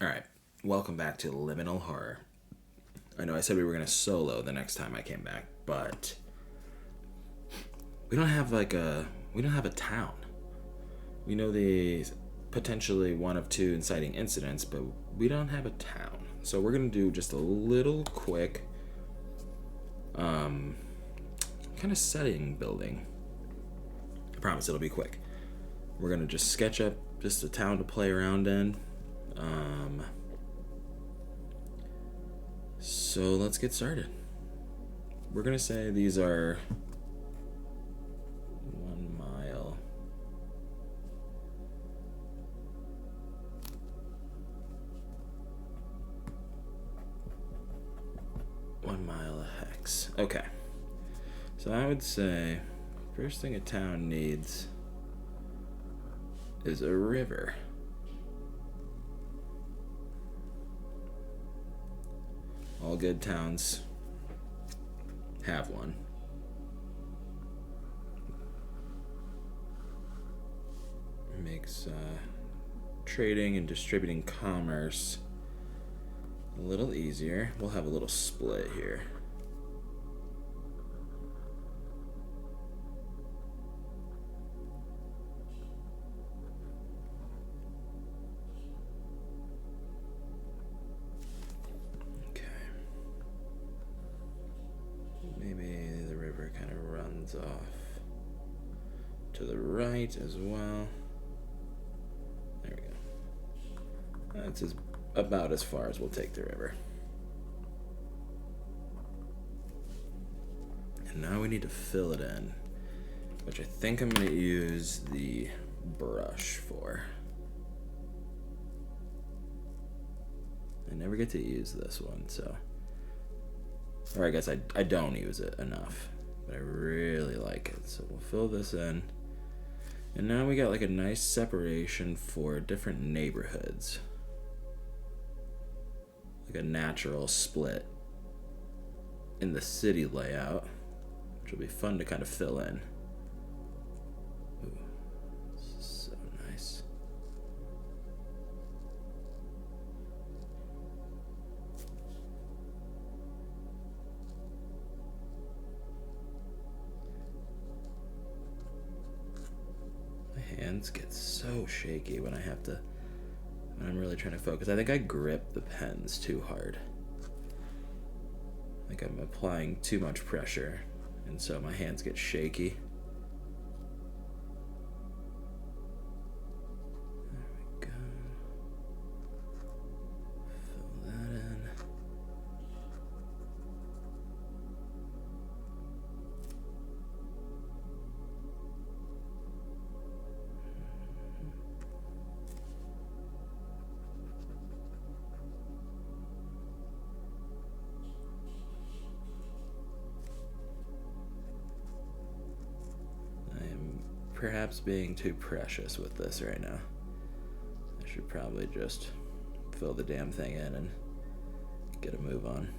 Alright, welcome back to Liminal Horror. I know I said we were going to solo the next time I came back, but we don't have a town. We know the potentially one of two inciting incidents, but we don't have a town. So we're going to do just a little quick kind of setting building. I promise it'll be quick. We're going to just sketch up just a town to play around in. So let's get started. We're going to say these are 1 mile. One mile a hex. Okay. So I would say first thing a town needs is a river. All good towns have one. Makes trading and distributing commerce a little easier. We'll have a little split here. Off to the right as well. There we go. That's about as far as we'll take the river. And now we need to fill it in, which I think I'm going to use the brush for. I never get to use this one, so. Or I guess I don't use it enough. But I really like it. So we'll fill this in. And now we got like a nice separation for different neighborhoods. Like a natural split in the city layout, which will be fun to kind of fill in. Ooh, this is so nice. Hands get so shaky when I'm really trying to focus. I think I grip the pens too hard. Like I'm applying too much pressure, and so my hands get shaky. There we go. Fill that in. Perhaps being too precious with this right now. I should probably just fill the damn thing in and get a move on.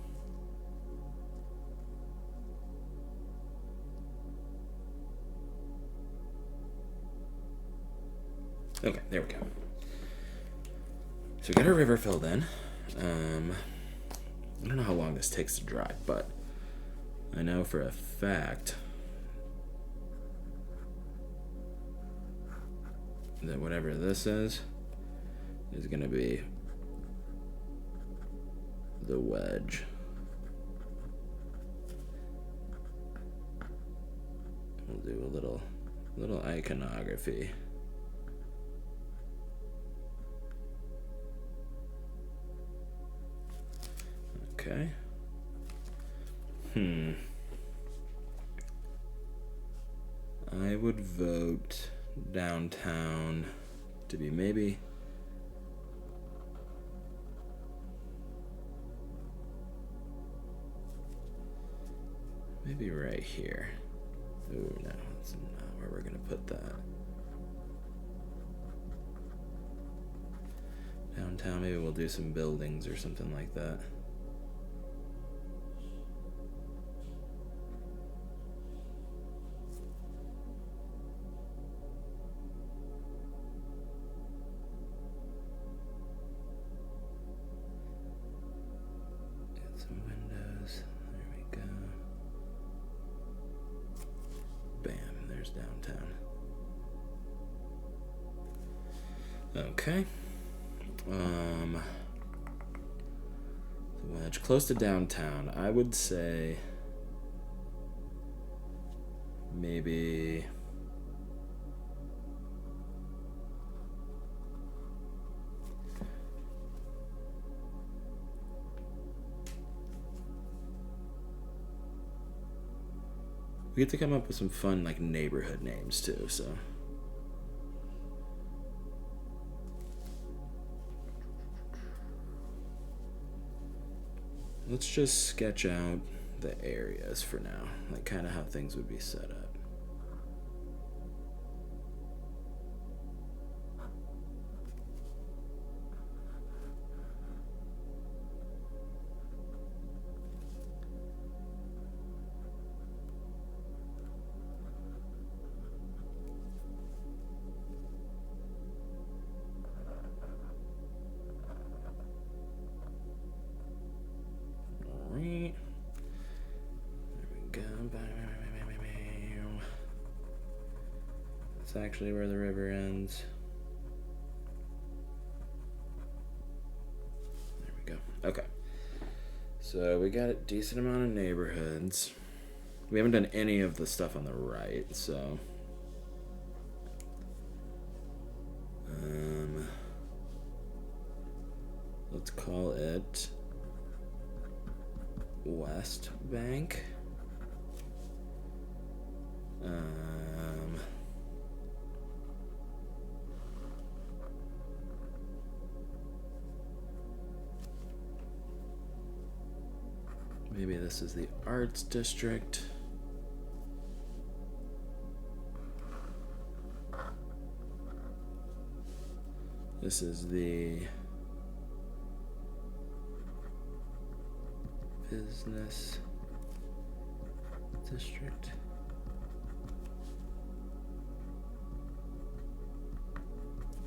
Okay, there we go. So we got our river filled in. I don't know how long this takes to dry, but I know for a fact that whatever this is going to be the wedge. We'll do a little iconography. Okay. I would vote downtown to be maybe right here. Ooh, no, that's not where we're gonna put that. Downtown, maybe we'll do some buildings or something like that. Okay. The wedge close to downtown. I would say maybe we get to come up with some fun like neighborhood names too, so let's just sketch out the areas for now, like kind of how things would be set up. That's actually where the river ends. There we go. Okay. So we got a decent amount of neighborhoods. We haven't done any of the stuff on the right, so let's call it West Bank. Maybe this is the Arts District. This is the Business District.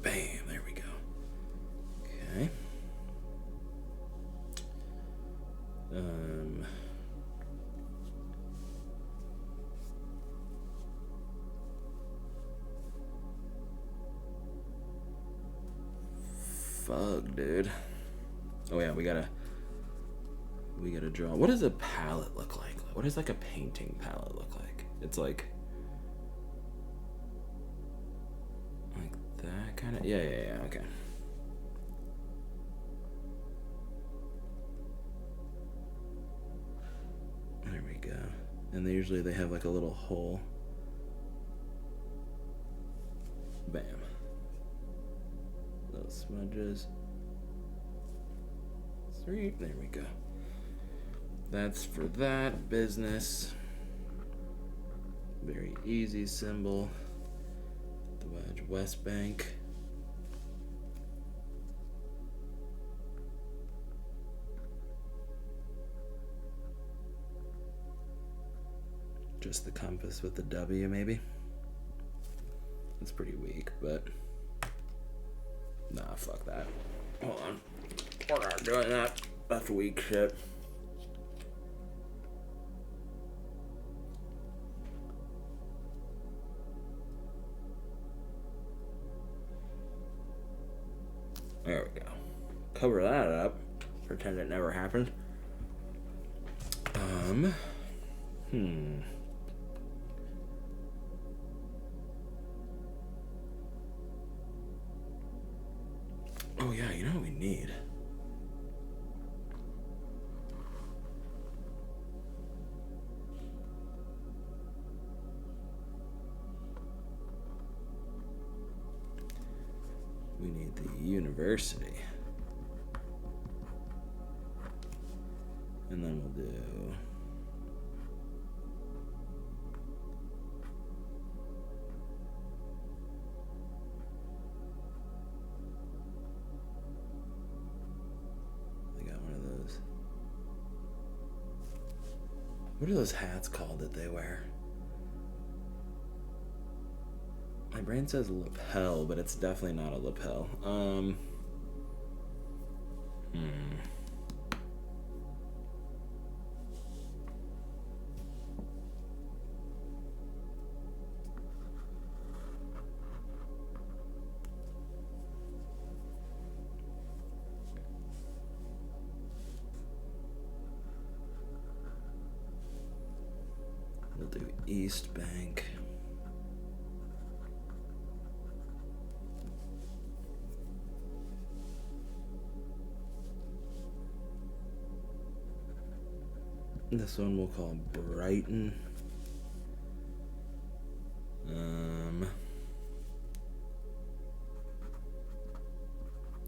Bam, there we go. Okay. Fuck, dude. Oh yeah, we gotta draw. What does a palette look like? What does like a painting palette look like? It's like that kind of. Yeah. Okay. There we go. And they have like a little hole. Bam. Little smudges. Sweet. There we go. That's for that business. Very easy symbol. The wedge West Bank. Just the compass with the W, maybe. That's pretty weak, but nah, fuck that. Hold on. We're not doing that. That's weak shit. There we go. Cover that up. Pretend it never happened. Oh yeah, you know what we need? We need the university. And then we'll do what are those hats called that they wear? My brain says lapel, but it's definitely not a lapel. We'll do East Bank. This one we'll call Brighton.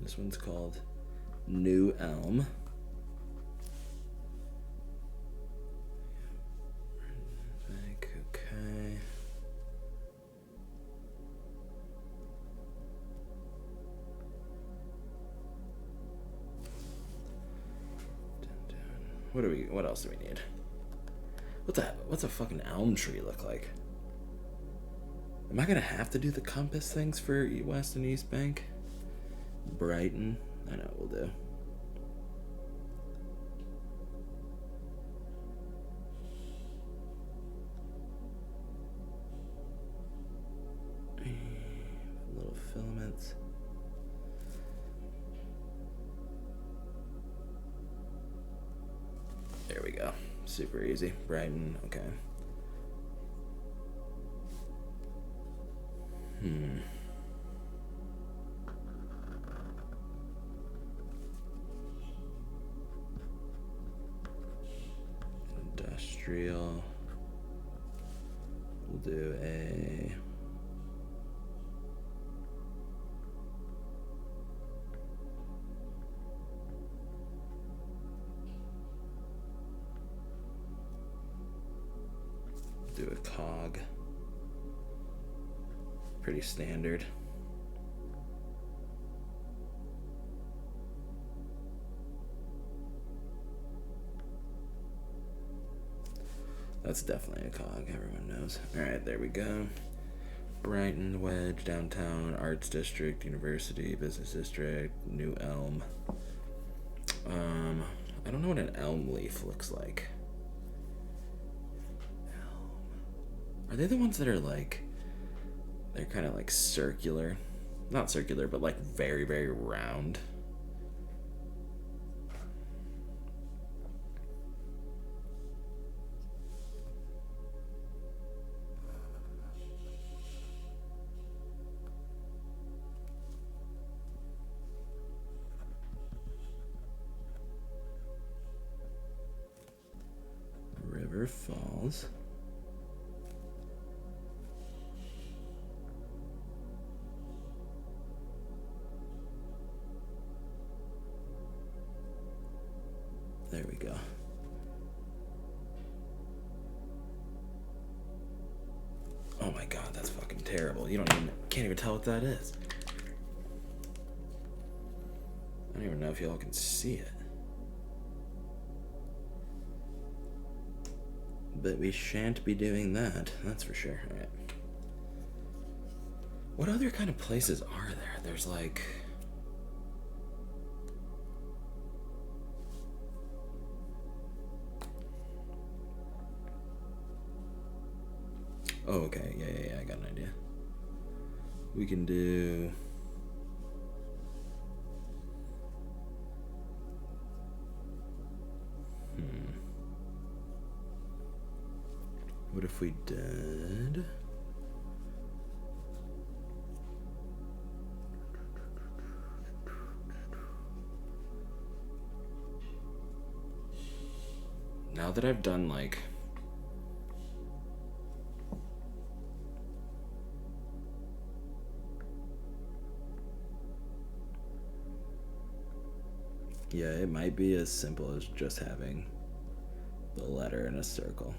This one's called New Elm. Bank, okay. What else do we need? What's a fucking elm tree look like? Am I gonna have to do the compass things for West and East Bank? Brighton. I know we'll do. Little filaments. There we go. Super easy. Brighton, okay. Industrial. We'll do a cog. Pretty standard. That's definitely a cog, everyone knows. Alright, there we go. Brighton, Wedge, Downtown, Arts District, University, Business District, New Elm. I don't know what an elm leaf looks like. Are they the ones that are like, they're kind of like circular? Not circular, but like very, very round. River Falls. There we go. Oh my god, that's fucking terrible. Can't even tell what that is. I don't even know if y'all can see it. But we shan't be doing that, that's for sure. Alright. What other kind of places are there? There's like... Oh, okay. Yeah, I got an idea. We can do... What if we did... Now that I've done like... Yeah, it might be as simple as just having the letter in a circle.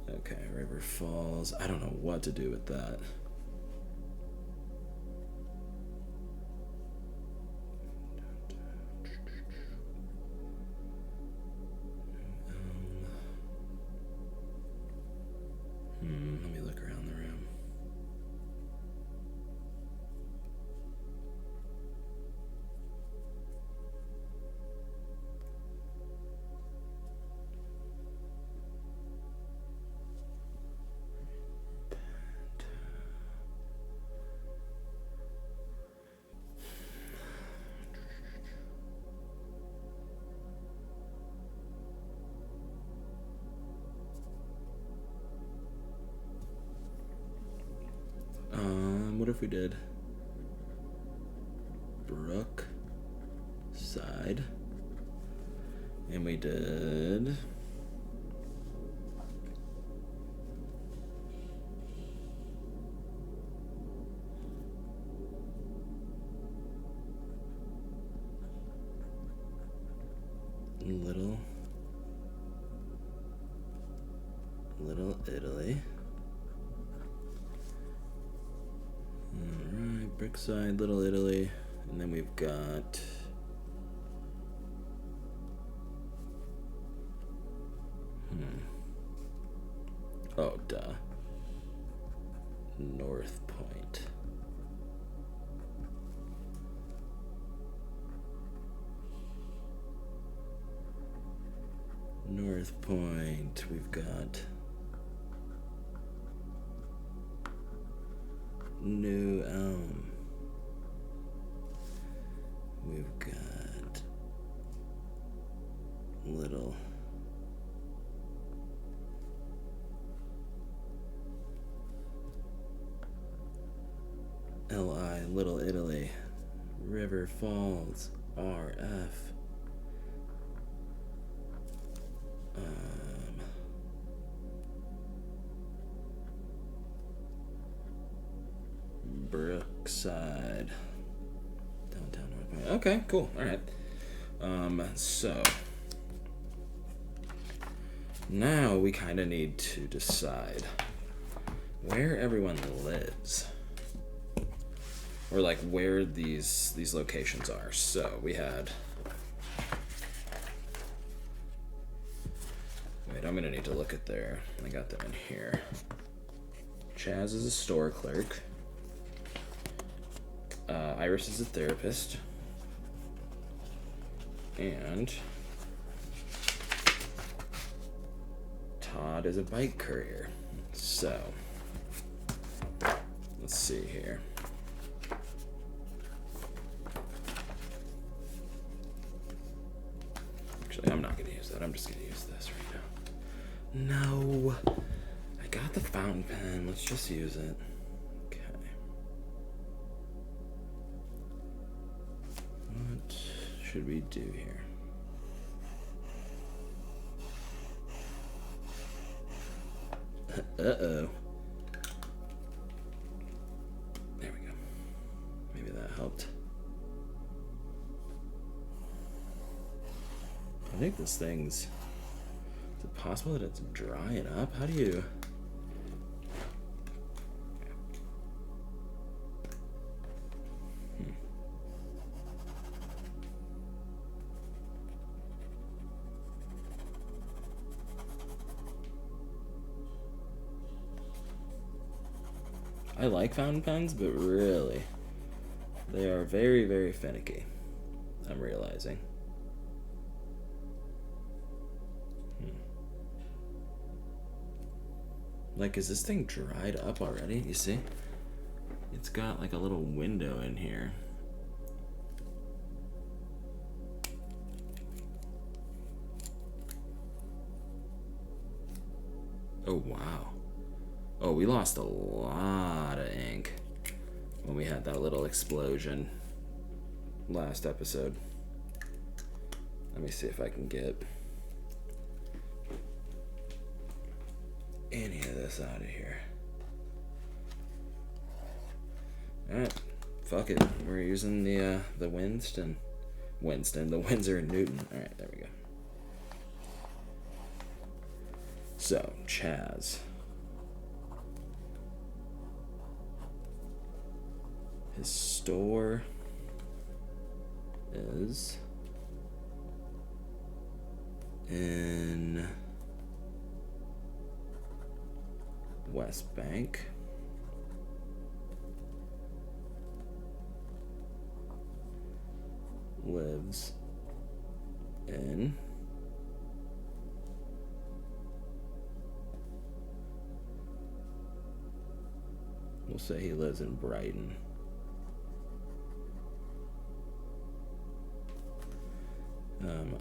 Okay, River Falls. I don't know what to do with that. Let me look around the room. if we did Brook side, and we did Little Italy. Alright, Brickside, Little Italy. And then we've got oh, duh. North Point. North Point. We've got New Elm. We've got Little LI, Little Italy, River Falls, RF. Brookside, downtown North Point. Okay, cool. All right. So now we kind of need to decide where everyone lives, or like where these locations are. So we had. Wait, I'm gonna need to look at their. I got them in here. Chaz is a store clerk. Iris is a therapist. And Todd is a bike courier. So, let's see here. Actually, I'm not going to use that. I'm just going to use this right now. No. I got the fountain pen. Let's just use it. Okay. What should we do here? Uh-oh. There we go. Maybe that helped. I think this thing's... Is it possible that it's drying up? How do you... I like fountain pens, but really, they are very, very finicky. I'm realizing. Like, is this thing dried up already? You see? It's got like a little window in here. Oh, wow. Oh, we lost a lot of ink when we had that little explosion last episode. Let me see if I can get any of this out of here. Alright, fuck it. We're using the Winston, the Windsor and Newton. Alright, there we go. So, Chaz. His store is in West Bank. Lives in we'll say he lives in Brighton.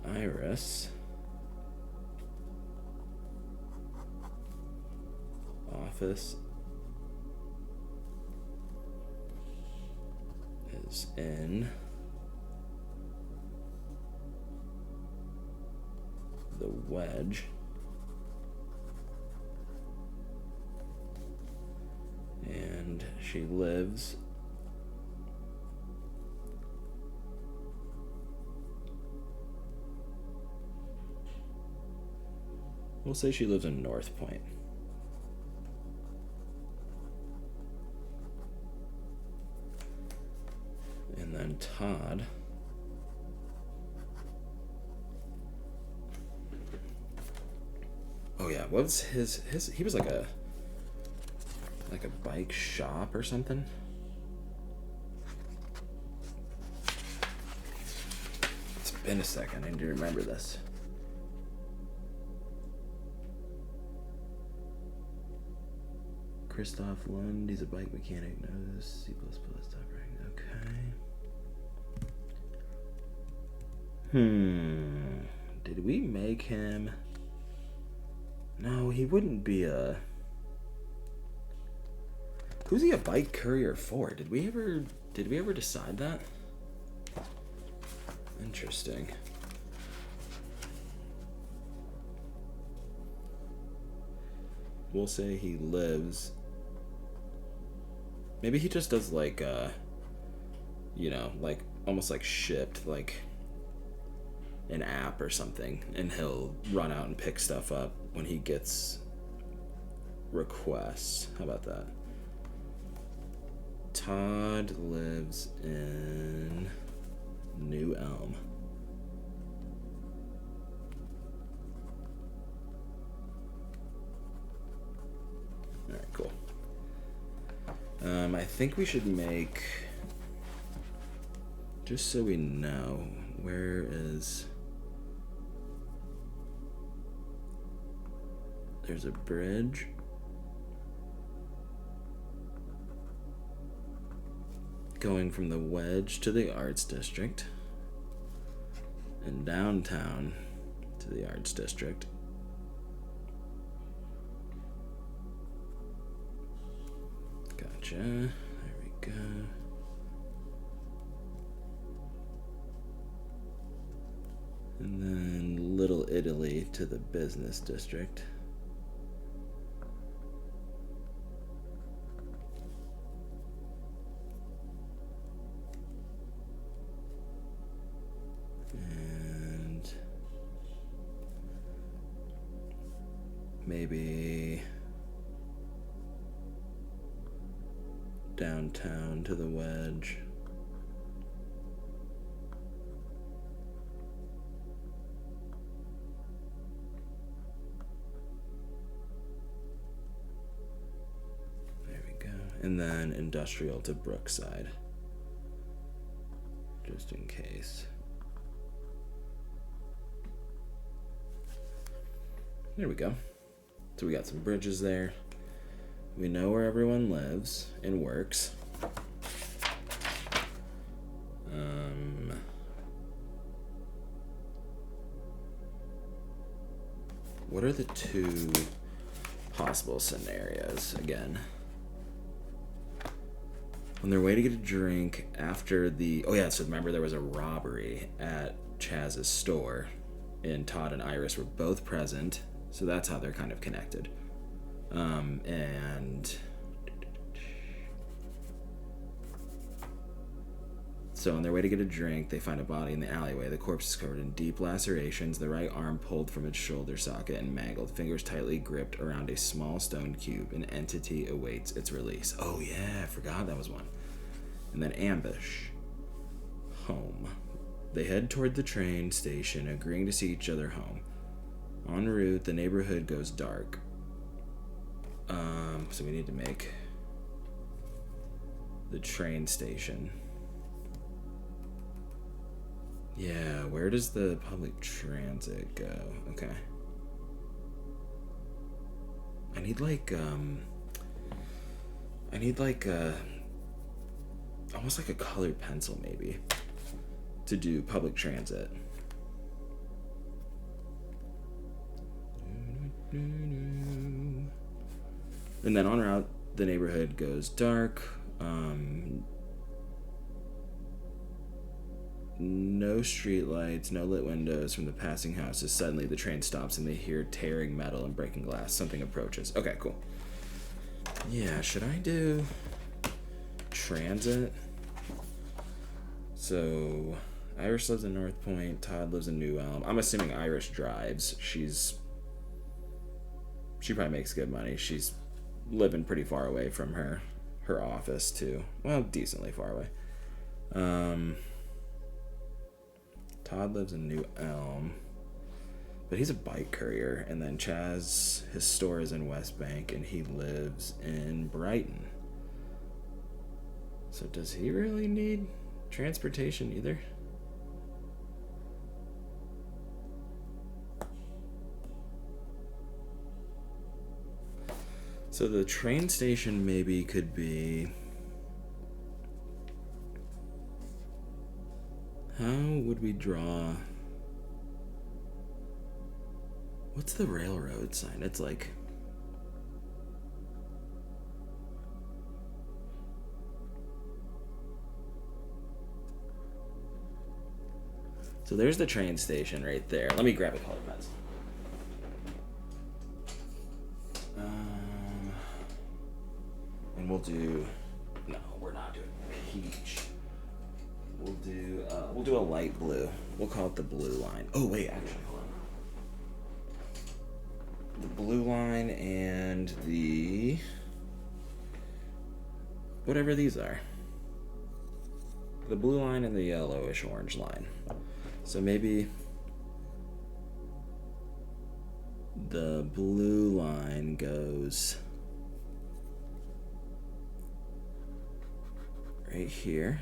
Iris office lives in the Wedge. And she lives we'll say she lives in North Point. And then Todd oh yeah, what was his he was like a bike shop or something. It's been a second. I need to remember this. Christoph Lund, he's a bike mechanic. Knows C++ operating. Okay. Did we make him? No, he wouldn't be a. Who's he a bike courier for? Did we ever decide that? Interesting. We'll say he lives. Maybe he just does like like almost like Shipped, like an app or something, and he'll run out and pick stuff up when he gets requests. How about that? Todd lives in New Elm. Alright, cool. I think we should make, just so we know, where is, there's a bridge. Going from the Wedge to the Arts District, and downtown to the Arts District. Gotcha. There we go. And then Little Italy to the Business District. Maybe downtown to the Wedge. There we go. And then industrial to Brookside, just in case. There we go. So we got some bridges there. We know where everyone lives and works. What are the two possible scenarios again? On their way to get a drink after the... Oh yeah, so remember there was a robbery at Chaz's store, and Todd and Iris were both present. So that's how they're kind of connected. And so on their way to get a drink, they find a body in the alleyway. The corpse is covered in deep lacerations, the right arm pulled from its shoulder socket and mangled, fingers tightly gripped around a small stone cube. An entity awaits its release. Oh yeah, I forgot that was one. And then ambush. Home. They head toward the train station, agreeing to see each other home. En route, the neighborhood goes dark. So we need to make the train station. Yeah, where does the public transit go? Okay. I need almost like a colored pencil maybe to do public transit. And then en route, the neighborhood goes dark. No street lights, no lit windows from the passing houses. Suddenly the train stops and they hear tearing metal and breaking glass. Something approaches. Okay, cool. Yeah, should I do transit? So, Iris lives in North Point. Todd lives in New Elm. I'm assuming Iris drives. She probably makes good money. She's living pretty far away from her office too. Well, decently far away. Todd lives in New Elm, but he's a bike courier. And then Chaz, his store is in West Bank, and he lives in Brighton. So does he really need transportation either? So the train station maybe could be... How would we draw... What's the railroad sign? It's like... So there's the train station right there. Let me grab a color pencil. And we'll do... No, we're not doing peach. We'll do a light blue. We'll call it the blue line. Oh, wait, actually, hold on. The blue line and the... whatever these are. The blue line and the yellowish orange line. So maybe the blue line goes right here.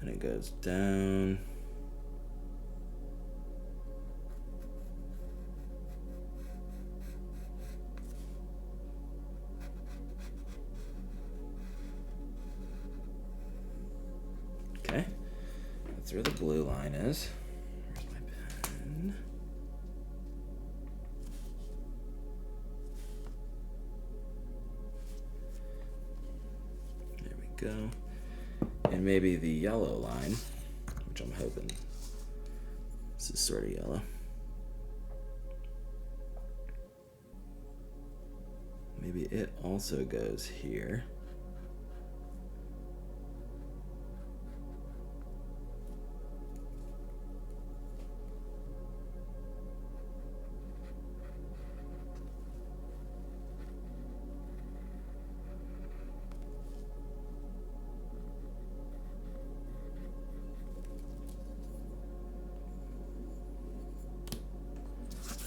And it goes down. Okay. That's where the blue line is. Where's my pen? There we go. And maybe the yellow line, which I'm hoping this is sort of yellow. Maybe it also goes here.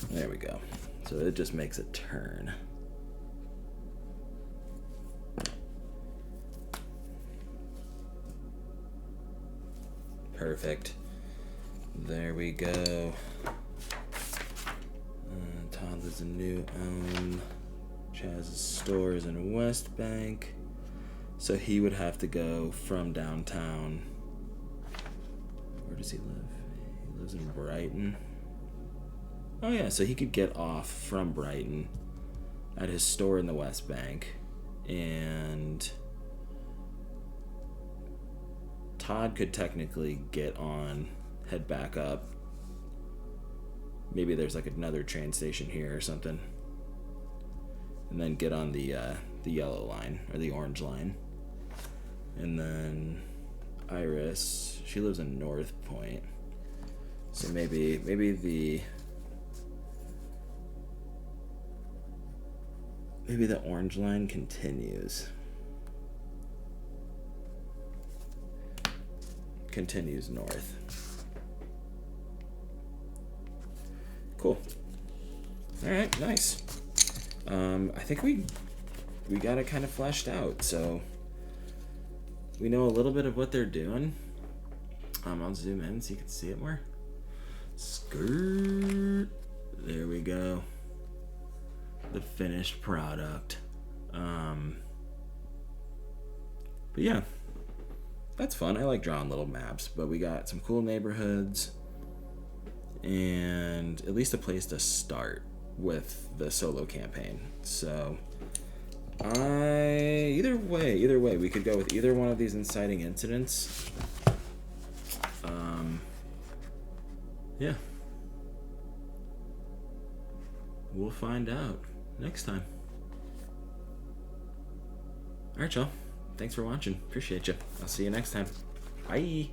There we go. So it just makes a turn. Perfect. There we go. Todd lives in New Elm. Chaz's store is in West Bank. So he would have to go from downtown. Where does he live? He lives in Brighton. Oh yeah, so he could get off from Brighton at his store in the West Bank, and Todd could technically get on, head back up. Maybe there's like another train station here or something, and then get on the yellow line or the orange line. And then Iris, she lives in North Point, so maybe the orange line continues north. Cool. All right, nice. I think we got it kind of fleshed out, so we know a little bit of what they're doing. I'll zoom in so you can see it more. Skirt. There we go. The finished product. But yeah, that's fun. I like drawing little maps, but we got some cool neighborhoods and at least a place to start with the solo campaign. So Either way, we could go with either one of these inciting incidents. Yeah. We'll find out next time. Alright, y'all. Thanks for watching. Appreciate you. I'll see you next time. Bye.